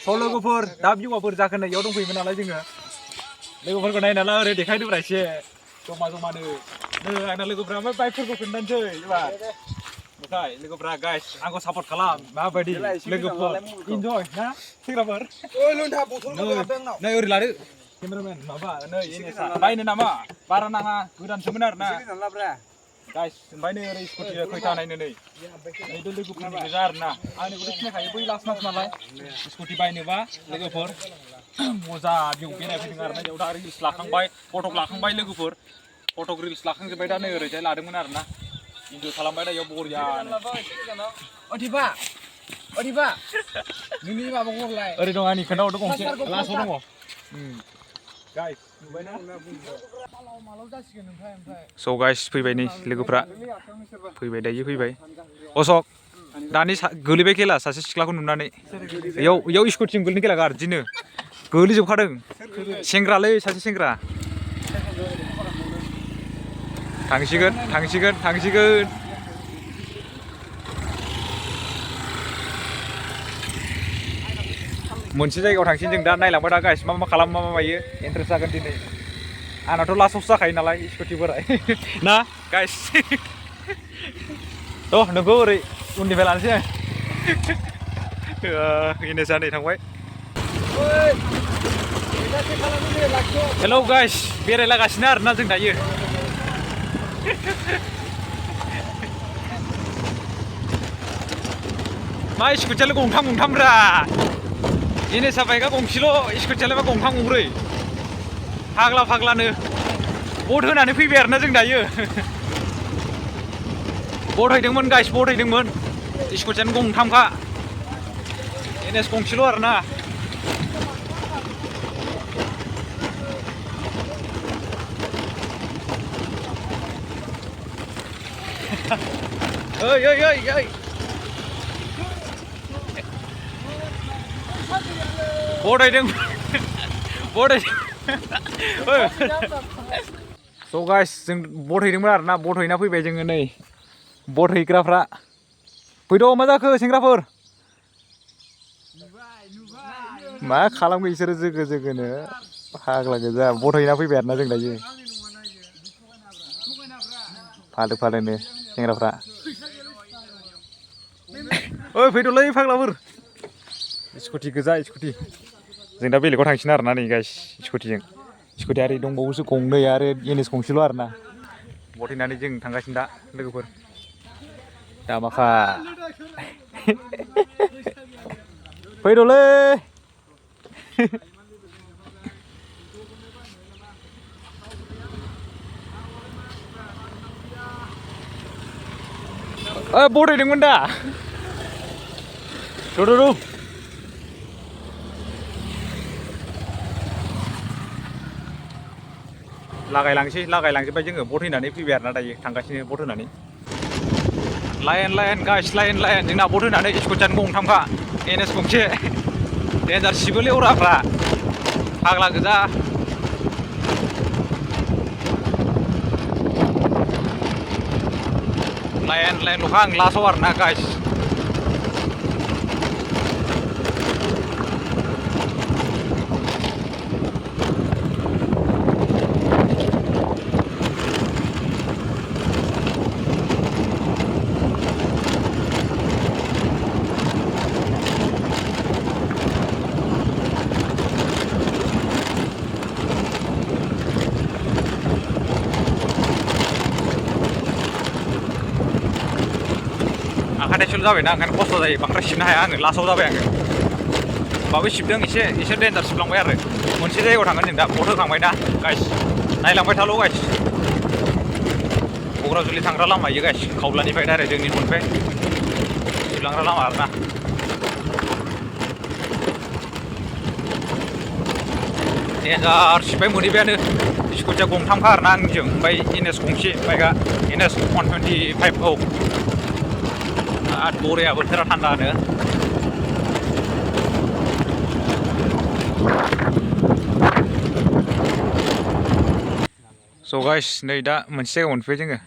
लोगोफोर दा भिउआफोर जाखोना इयाव दंफैयोमोन नालाय जोङो लोगोफोरखौ नायना ला ओरै देखायदोब्रा एसे जमा जमानो आंना लोगोफ्रा ओमफ्राय बाइकफोरखौ खोन्थानोसै एबार ओमफ्राय लोगोफ्रा गाइस आंखौ सापर्ट खालाम माबायदि लोगोफोर इन्जय ना सेंग्राफोर नै ओरै लादो केमेरामेन माबा नै एनएसआ बायनो नामा बारा नाङा गोदानसोमोन आरोना गाइस ओमफ्राय नै ओरै स्कुटि खैथा नायनो नै लोगोफोरनि गोजा आरोना आंनिखौथ' सिनायखायो बै लास्ट मास नालाय स्कुटि बायनोबा लोगोफोर मजा बेयाव बेरायफैदों आरोना बेयाव दा रिल्स लाखांबाय फटक लाखांबाय लोगोफोर फटक रिल्स लाखांजोब्बाय दा नै ओरैजाय लादोंमोन आरोना इन्जय खालामबाय दा बेयाव बरियानो अदिबा नोंनि माबाखौ हरलाय ओरै दं आंनि खोन्थाहरदो गंसे लास्टआव दङ गाइस नुबायना स' गाइस फैबाय नै लोगोफ्रा फैबाय दायो फैबाय अशक दानि गोलैबाय खेला सासे सिख्लाखौ नुनानै इयाव स्कुटिजों गोलैनाय खेला गारदिनो गोलैजोबखादों सेंग्रालै सासे सेंग्रा थांसिगोन मोनसे जायगायाव थांसिन जों दा नायलांबाय दा गाइस मा खालामो मा मायो इन्ट्रेस्ट जागोन दिनै आंनाथ' लास्टआवसो जाखायो नालाय स्कुटि बोराय ना गाइस थ' नोंखौ ओरै उननिफ्राय लानोसै आं इनेसा नै थांबाय हेलौ गाइस बेरायलागासिनो आरोना जों दायो मा स्कुटियालाय गंथामब्रा इनेसा बाइकआ गंसेल' स्कुटियालाय मा गंथाम गंब्रै फाग्लानो बट होनानै फैबाय आरोना जों दायो बट हैदोंमोन गाइस बट हैदोंमोन स्कुटियानो गंथामखा एनएस गंसेल' आरोना ओइ बट स' गाइस जों बट हैदोंमोन आरोना बट हैना फैबाय जोङो नै बट हैग्राफ्रा फैद' मा जाखो सेंग्राफोर मा खालामगोन बिसोरो जोगोनो फाग्ला गोजा बट हैना फैबाय आरोना जों दायो फालोनो सेंग्राफ्रा ओइ फैद'लै फाग्लाफोर स्कुटि गोजा स्कुटि जों दा बेलेगाव थांसिन आरोना नै गाइस स्कुटि आरि दंबावोसो गंनै आरो एनएस गंसेल' आरोना बथायनानै जों थांगासिनो दा लोगोफोर दामाखा फैद'लै बथायदोंमोन दा लागायलांजोब्बाय जोङो बट होनानै फैबाय आरोना दायो थांगासिनो बट होनानै लाइन गाइस लाइन जोंना बट होनानै स्कुटियानो गंथामखा एनएस गंसे देन्जार सिबोलै अराफ्रा फाग्ला गोजा लाइनल'खा आं लास्टआव आरोना गाइस आखाइ जाबायना ओंखायनो खस्थ' जायो बांद्राय सिबनो हाया आङो लास्टआव जाबाय आङो होमबाबो सिबदों एसे देन्जार सिबलांबाय आरो मोनसे जायगायाव थांगोन जों दा बट होखांबाय ना गाइस नायलांबाय थाल' गाइस क'क्राझारनि थांग्रा लामा इयो गाइस खावलानिफ्राय डाइरेक्ट जोंनि न'निफ्राय सिबलांग्रा लामा आरोना देन्जार सिबबाय मोनहैबायानो स्कुटिया गंथामखा आरोना आंनिजों ओमफ्राय एनएस गंसे बाइकआ एनएस 125 औ बरिया बोथोरा थान्दानो स' गाइस नै दा मोनसे जायगायाव मोनफैबाय जोङो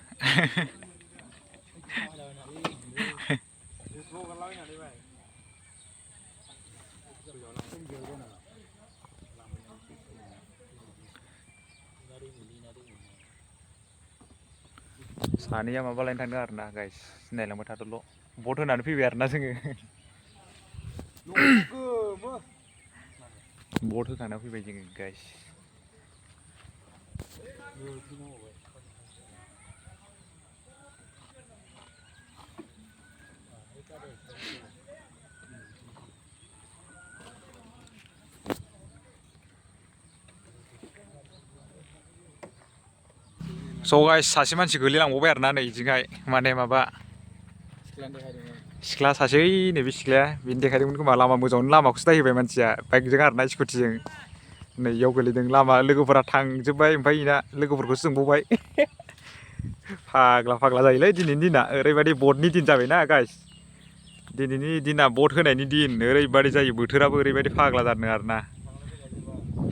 सानैया माबा लायनो थांदों आरो ना गाइस नायलांबाय थादोल' भट होनानै फैबाय आरो ना जोङो भट होखाना फैबाय जोङो गाइस स' गाइस सासे मानसि गोलैलांबावबाय आरो ना नै इजोंहाय माने माबा सिख्ला सासे नैबे सिख्लाया बिनो देखायदोंमोन खोमा लामा मोजाङावनो लामाखौसो नायहोबाय मानसिया बाइकजों आरो ना स्कुटिजों नै इयाव गोलैदों लामा लोगोफोरा थांजोब्बाय ओमफ्राय इना लोगोफोरखौसो सोंबावबाय फाग्ला फाग्ला जायोलै दिनैनि दिना ओरैबायदि भटनि दिन जाबायना गाइस दिनैनि दिना भट होनायनि दिन ओरैबायदि जायो बोथोराबो ओरैबायदि फाग्ला जादों आरो ना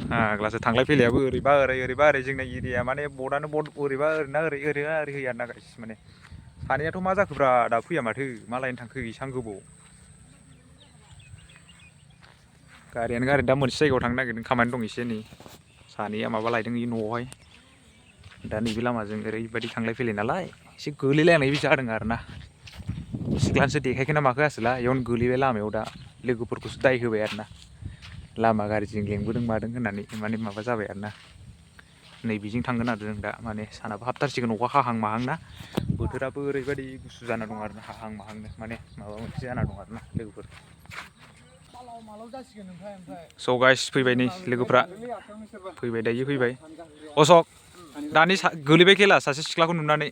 फाग्लासो थांलाय फैलायाबो ओरैबा ओरै जोंना एरिया माने भटआनो भट ओरैबा ओरैना ओरै होयो आरो ना गाइस माने सानैयाथ' मा जाखोब्रा दा फैया माथो मा लायनो थांखो इसां गोबाव गारियानो गारि दा मोनसे जायगायाव थांनो नागिरदों खामानि दं एसे नै सानैया माबा लायदों इ न'आवहाय दा नैबे लामाजों ओरैबायदि थांलाय फैलाय नालाय एसे गोलैलायनाय बिदि जादों आरो ना सिख्लानोसो देखायखोना माखो आसोला इयावनो गोलैबाय लामायाव दा लोगोफोरखौसो दाय होबाय आरो ना लामा गाज्रिजों लेंबोदों मादों होननानै माने माबा जाबाय आरो ना नै बिजों थांगोन आरो जों दा माने सानाबो हाबथारसिगोन अखा हाहां माहां ना बोथोराबो ओरैबायदि गुसु जाना दं आरो ना हाहां माहांनो माने माबा मोनसे जाना दं आरो ना लोगोफोर स' गाइस फैबाय नै लोगोफ्रा फैबाय दायो फैबाय अशक दानि गोलैबाय खेला सासे सिख्लाखौ नुनानै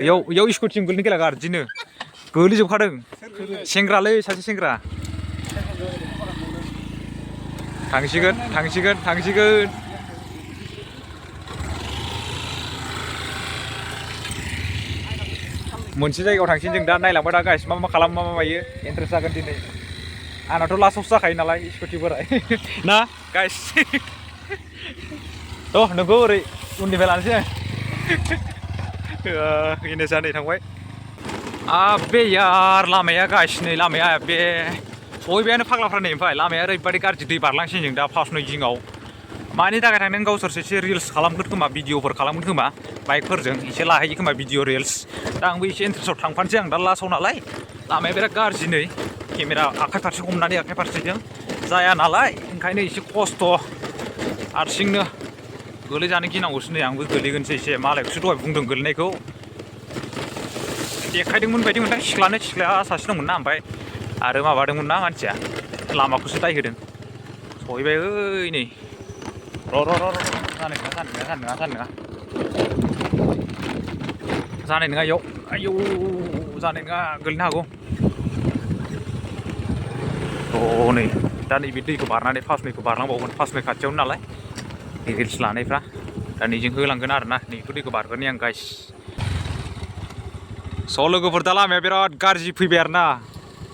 इयाव स्कुटिजों गोलैनाय खेला गारजिनो गोलैजोबखादों सेंग्रालै सासे सेंग्रा थांसिगोन मोनसे जायगायाव थांसिन जों दा नायलांबाय दा गाइस मा खालामो मा मायो इन्ट्रेस्ट जागोन दिनै आंनाथ' लास्टआवसो जाखायो नालाय स्कुटि बोराय ना गाइस थ' नोंखौ ओरै उननिफ्राय लानोसै इनेसा नै थांबाय आबे यार लामाया गाइस नै लामाया बे सहैबायानो फाग्लाफ्रा नै ओमफ्राय लामाया ओरैबायदि गाज्रि दै बारलांसिन जों दा फार्स्ट नै जिङाव मानि थाखाय थांदों गावसोरसो एसे रिल्स खालामगोन खोमा भिडिअफोर खालामगोन खोमा बाइकफोरजों एसे लाहैयो खोमा भिडिअ रिल्स दा आंबो एसे इन्ट्रेस्टआव थांफानोसै आं दा लास्टआव नालाय लामाया बिराद गाज्रि नै केमेरा आखाइ फारसे हमनानै आखाइ फारसेजों जाया नालाय ओंखायनो एसे खस्थ' हारसिंनो गोलैजानो गिनांगौसो नै आंबो गोलैगोनसै एसे मालायखौसो दहाय बुंदों गोलैनायखौ देखायदोंमोन बायदि मोनदों सिख्लाया सासे दंमोन ना ओमफ्राय आरो माबादोंमोन ना मानसिया लामाखौसो दाय होदों सहैबाय ओइ नै र' जानाय नङा इयाव आयौ जानाय नङा गोलैनो हागौ थ' नै दा नैबे दैखौ बारनानै फार्स्ट नैखौ बारलांबावगोन फार्स्ट नै खाथियावनो नालाय रिल्स लानायफ्रा दा नैजों होलांगोन आरो ना नैखौ दैखौ बारगोरनि आं गाइस स' लोगोफोर दा लामाया बिराद गाज्रि फैबाय आरो ना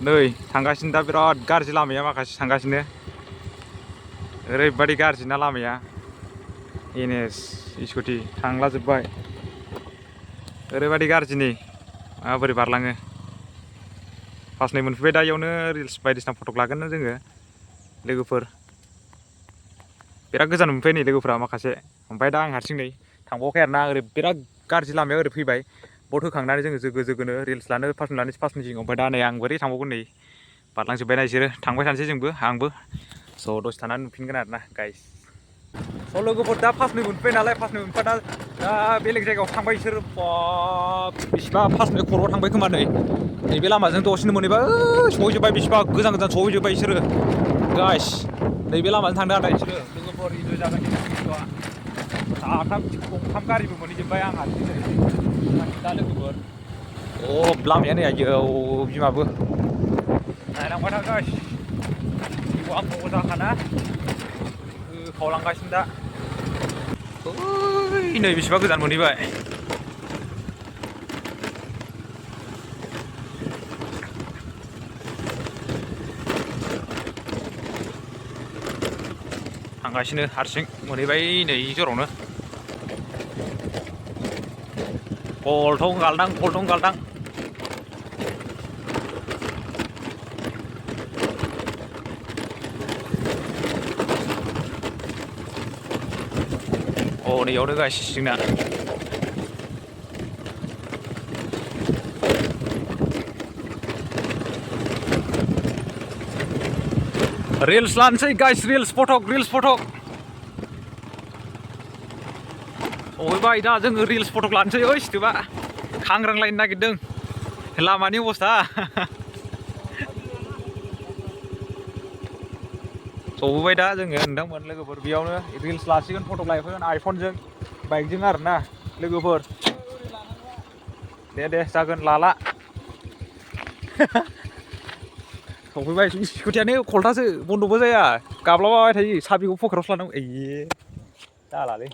नै थांगासिनो दा बिराद गाज्रि लामाया माखासे थांगासिनो ओरैबायदि गाज्रि ना लामाया एनएस स्कुटि थांलाजोब्बाय ओरैबायदि गाज्रि नै माबोरै बारलाङो फार्स्ट नै मोनफैबाय दा इयावनो रिल्स बायदिसिना फटक लागोन जोङो लोगोफोर बिराद गोजान मोनफैबाय नै लोगोफ्रा माखासे ओमफ्राय दा आं हारसिं नै थांबावाखै आरो ना ओरै बिराद गाज्रि लामाया ओरै फैबाय भट होखांनानै जोङो जोगोनो रिल्स लानो फार्स्टनि जिङाव ओमफ्राय दा नै आं बोरै थांबावगोन नै बारलांजोब्बायना बिसोरो थांबाय थानोसै जोंबो आंबो स' दसे थानानै नुफिनगोन आरो ना गाइस स' लोगोफोर दा फार्स्ट नै मोनफैबाय नालाय फार्स्ट नै मोनफैबा दा बेलेग जायगायाव थांबाय बिसोरो बिसिबा फार्स्ट नै खर'आव थांबाय खोमा नै नैबे लामाजों दसेनो मोनहैबाय सहैजोब्बाय बिसिबा गोजान सहैजोब्बाय बिसोरो गाइस नैबे लामाजों थांदों आरो बिसोरो लोगोफोर इन्जय जागोन भिडिअआ साथाम गंथाम गारिबो मोनहैजोब्बाय आंहा दा लोगोफोर लामाया नै आयौ बिमाबो नायलांबाय था गाइस जिउआ आंखौ जाखाना होखावलांगासिनो दा नै बेसेबा गोजान मोनहैबाय थांगासिनो हारसिं मोनहैबाय नै जरावनो गलथं गालदां नैयावनो गाइस जोंना रिल्स लानोसै गाइस रिल्स फटक अबेबाय दा जोङो रिल्स फटक लानोसै ओइ सिथोबा खांग्रांलायनो नागिरदों लामानि अबस्था सौफैबाय दा जोङो नोंथांमोन लोगोफोर बेयावनो रिल्स लासिगोन फटक लायफैगोन आइफनजों बाइकजों आरोना लोगोफोर दे जागोन लाला सौफैबाय स्कुटियानो खलथासो बन्दबो जाया गाब्लाबाय थायो साबिखौ पकेटावसो लानांगौ ए दालालै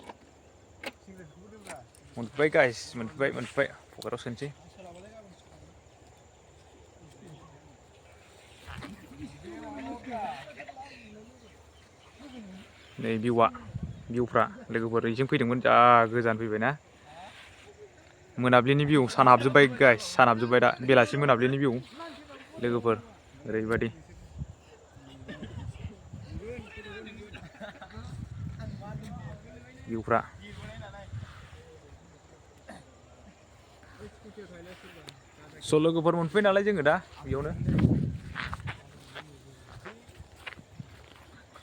मोनफैबाय गाइस मोनफैबाय पकेटाव सोनोसै नै भिउफ्रा लोगोफोर ओइजों फैदोंमोन जा गोजान फैबायना मोनाबिलिनि भिउ सान हाबजोब्बाय गाइस सान हाबजोब्बाय दा बेलासि मोनाबिलिनि भिउ लोगोफोर ओरैबायदि भिउफ्रा स' लोगोफोर मोनफैबाय नालाय जोङो दा बेयावनो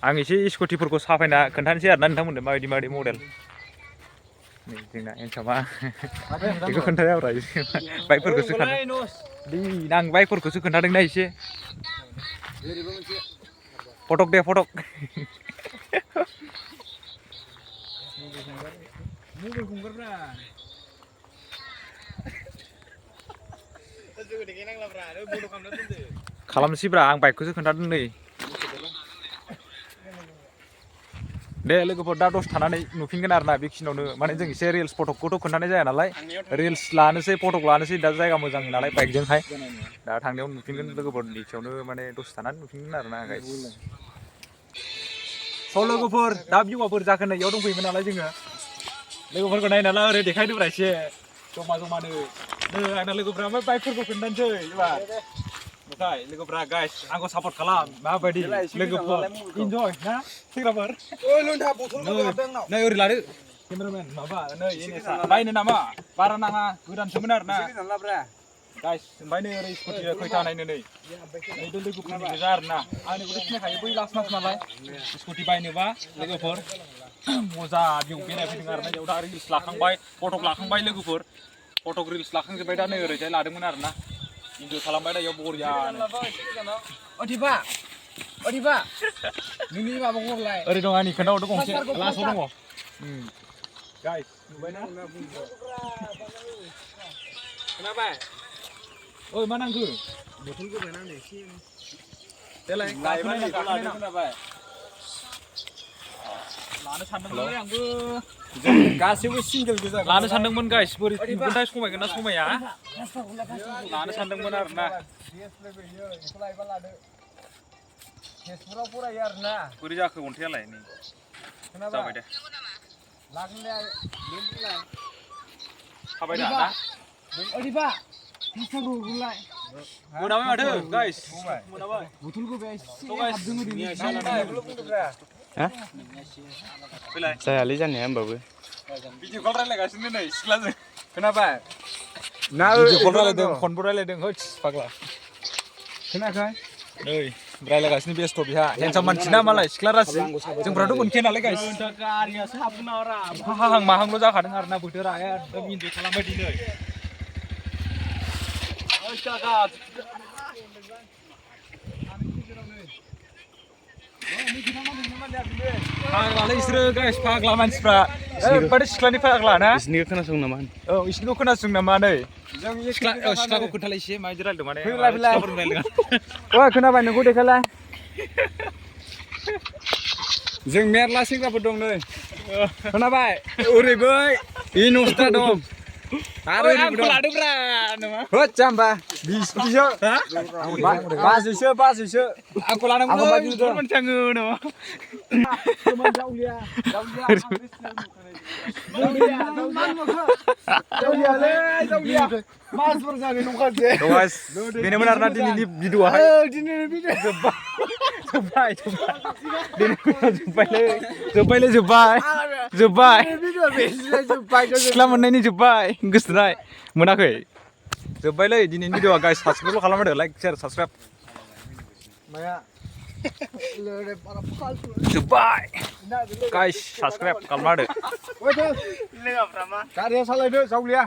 आं एसे स्कुटिफोरखौ साफायना खोन्थानोसै आरोना नोंथांमोननो माबायदि मडेल नै जोंना एन्सामा बेखौ खोन्थायाब्रा बाइकफोरखौसो आं बाइकफोरखौसो खोन्थादोंना एसे फटक दे फटक खालामनोसैब्रा आं बाइकखौसो खोन्थादों नै दे लोगोफोर दा दसे थानानै नुफिनगोन आरोना बेखिनियावनो माने जों एसे रिल्स फटकखौथ' खोन्थानाय जाया नालाय रिल्स लानोसै फटक लानोसै दा जायगा मोजां नालाय बाइकजोंहाय दा थांनायाव नुफिनगोन लोगोफोर बेखियावनो माने दसे थानानै नुफिनगोन आरोना गाइस स' लोगोफोर दा भिउआ बोरै जाखो नै इयाव दंफैयोमोन नालाय जोङो लोगोफोरखौ नायनाला ओरै देखायदोब्रा एसे जमानो आंना लोगोफ्रा ओमफ्राय बाइकफोरखौ खोन्थानोसै एबार ओमफ्राय लोगोफ्रा गाइस आंखौ सापर्ट खालाम माबायदि लोगोफोर इन्जय ना सेंग्राफोर नै ओरै लादो केमेरामेन माबा नै एनएसआ बायनो नामा बारा नाङा गोदानसोमोन आरोना गाइस ओमफ्राय नै ओरै स्कुटिया खैथा नायनो नै लोगोफोरनि गोजा आरोना आंनिखौथ' सिनायखायो बै लास्ट मास नालाय स्कुटि बायनोबा लोगोफोर मजा बेयाव बेरायफैदों आरोना बेयाव दा रिल्स लाखांबाय फटक लाखांबाय लोगोफोर फटक रिल्स लाखांजोब्बाय दा नै ओरैजाय लादोंमोन आरोना इन्जय खालामबाय दा इयाव बरियानो अदिबा नोंनि माबाखौ हरलाय ओरै दं आंनि खोन्थाहरदो गंसे लास्टआव दङ गाइस नुबायना खोनाबाय ओइ मा नांगौ बथल गोबाय नांनो एसे देलाय खोनाबाय लानो सानदोंमोनलै आंबो गासैबो सिंगेल गोजा लानो सानदोंमोन गाइस बोरै नुगोनथाय समायगोन ना समाया लानो सानदोंमोन आरोना फेसबुकआव फरायो आरोना बोरै जाखो अन्थायालाय नै जाबाय दे थाबाय दा मोनाबाय माथो गाइस मोनाबाय बथलखौ बे जायालै जानाया होमबाबो भिडिअ कल रायलायगासिनो नै सिख्लाजों खोनाबाय ना भिडिअ कल रायलायदों फनबो रायलायदों होस फाग्ला खोनायाखै नै रायलायगासिनो बेस्थ' बिहा हेन्डसाम मानसि ना मालाय सिख्ला रासि जोंफ्राथ' मोनखाया नालाय गाइस गारियासो हाबनारा हाहां माहांल' जाखादों आरोना बोथोरा एकदम इन्जय खालामबाय दिनै फाग्लालै बिसोरो गाइस फाग्ला मानसिफ्रा ओरैबायदि सिख्लानि फाग्ला ना बिसोरनिखौ खोनासंनो नामा औ बिसोरनिखौ खोनासंनो नामा नै सिख्लाखौ खोन्थालाय एसे माबायदि रायलायदों माने सिख्लाफोरजों रायलायदों ओइ खोनाबाय नोंखौ देखायलाय जों मेरला सेंग्राफोर दं नै खोनाबाय ओरैबो इनस्टा दं आरो आंखौ लादोब्रा नामा होद जाम्बा बिसो बाजैसो आंखौ लानांगौ मोनथाङो नामा बेनोमोन आरोना दिनैनि भिडिअ'आहाय जोब्बायलै जोब्बाय भिडिअ बेसिलाय जोब्बाय सिख्ला मोननायनि जोब्बाय गोसोथोनाय मोनाखै जोब्बायलै दिनैनि भिडिअआ गाइस साबस्क्राइबल' खालामदो लाइक शेयार साबस्क्राइब माया जोब्बाय गाइस साबस्क्राइब खालामना होदो गारिया सालायदो जावलिया